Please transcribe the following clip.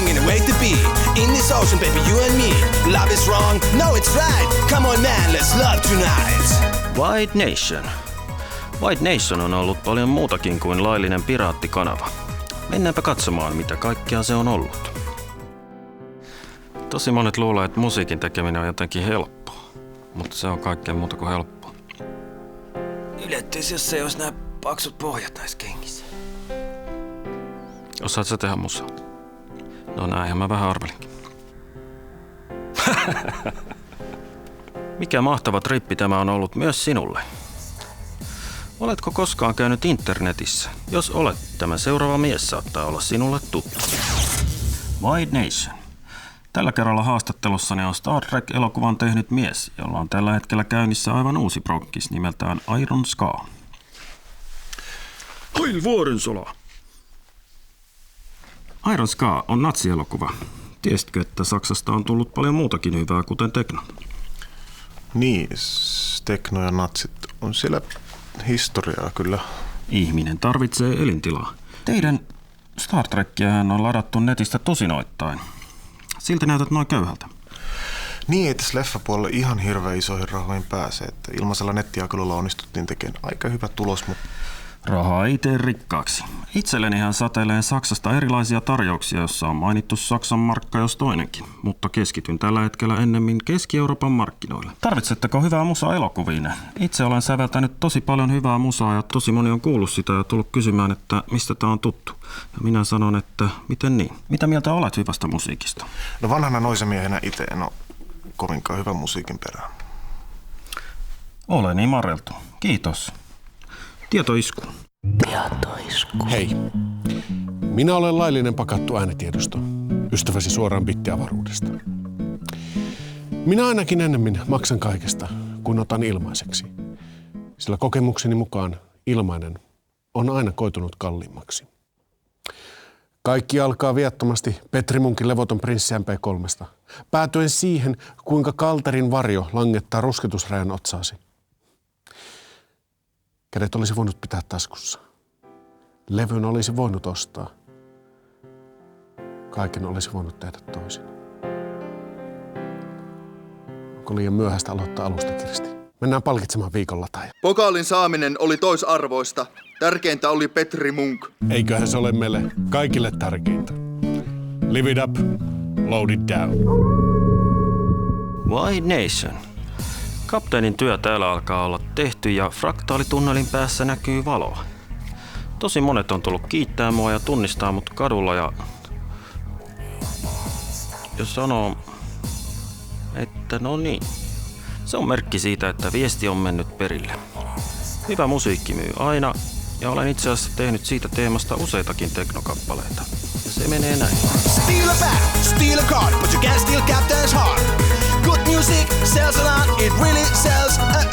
finding a way to be in this ocean, baby, you and me. Love is wrong, no it's right. Come on man, let's love tonight. White Nation. White Nation on ollut paljon muutakin kuin laillinen piraattikanava. Mennäänpä katsomaan, mitä kaikkea se on ollut. Tosi monet luulee, että musiikin tekeminen on jotenkin helppoa, mutta se on kaikkea muuta kuin helppoa. Yllättyis, jos se olisi nää paksut pohjat näissä kengissä. Osaat sä tehdä musaa? No näinhän mä vähän arvelinkin. Mikä mahtava trippi tämä on ollut myös sinulle. Oletko koskaan käynyt internetissä? Jos olet, tämä seuraava mies saattaa olla sinulle tuttu. White Nation. Tällä kerralla haastattelussani on Star Trek-elokuvan tehnyt mies, jolla on tällä hetkellä käynnissä aivan uusi prokkis nimeltään Iron Ska. Heil Vuorensola! Iron Ska on natsielokuva. Tiesitkö, että Saksasta on tullut paljon muutakin hyvää, kuten tekno? Niin, tekno ja natsit on siellä historiaa kyllä. Ihminen tarvitsee elintilaa. Teidän Star Trekkiähän on ladattu netistä tusinoittain. Silti näytät noin köyhältä. Niin, ei tässä leffapuolella ihan hirveän isoihin rahoihin pääse. Että ilmaisella nettijakelulla onnistuttiin tekemään aika hyvä tulos, mutta... Rahaa ei tee rikkaaksi. Itsellenihän satelee Saksasta erilaisia tarjouksia, joissa on mainittu Saksan markka jos toinenkin, mutta keskityn tällä hetkellä ennemmin Keski-Euroopan markkinoille. Tarvitsetteko hyvää musaa elokuviin? Itse olen säveltänyt tosi paljon hyvää musaa ja tosi moni on kuullut sitä ja tullut kysymään, että mistä tää on tuttu. Ja minä sanon, että miten niin? Mitä mieltä olet hyvästä musiikista? No vanhana noisemiehenä itse en ole kovinkaan hyvän musiikin perään. Olen imarreltu. Kiitos. Tietoisku. Hei, minä olen laillinen pakattu äänitiedosto, ystäväsi suoraan bittiavaruudesta. Minä ainakin ennemmin maksan kaikesta, kun otan ilmaiseksi, sillä kokemukseni mukaan ilmainen on aina koitunut kalliimmaksi. Kaikki alkaa viattomasti Petri Munkin levoton prinssi MP3, päätyen siihen, kuinka kalterin varjo langettaa rusketusrajan otsaasi. Kädet olisi voinut pitää taskussa. Levyn olisi voinut ostaa. Kaiken olisi voinut tehdä toisin. Onko liian myöhäistä aloittaa alusta, Kirsti? Mennään palkitsemaan viikolla tai. Pokaalin saaminen oli toisarvoista. Tärkeintä oli Petri Munk. Eiköhän se ole meille kaikille tärkeintä. Live it up, load it down. White Nation. Kapteenin työ täällä alkaa olla tehty ja fraktaalitunnelin päässä näkyy valoa. Tosi monet on tullut kiittää mua ja tunnistaa mut kadulla ja jos sanoo, että no niin, se on merkki siitä, että viesti on mennyt perille. Hyvä musiikki myy aina ja olen itse asiassa tehnyt siitä teemasta useitakin teknokappaleita. Ja se menee näin. Steal a bat, steal a card, but you can't steal Captain's heart. Good music sells a lot, it really sells a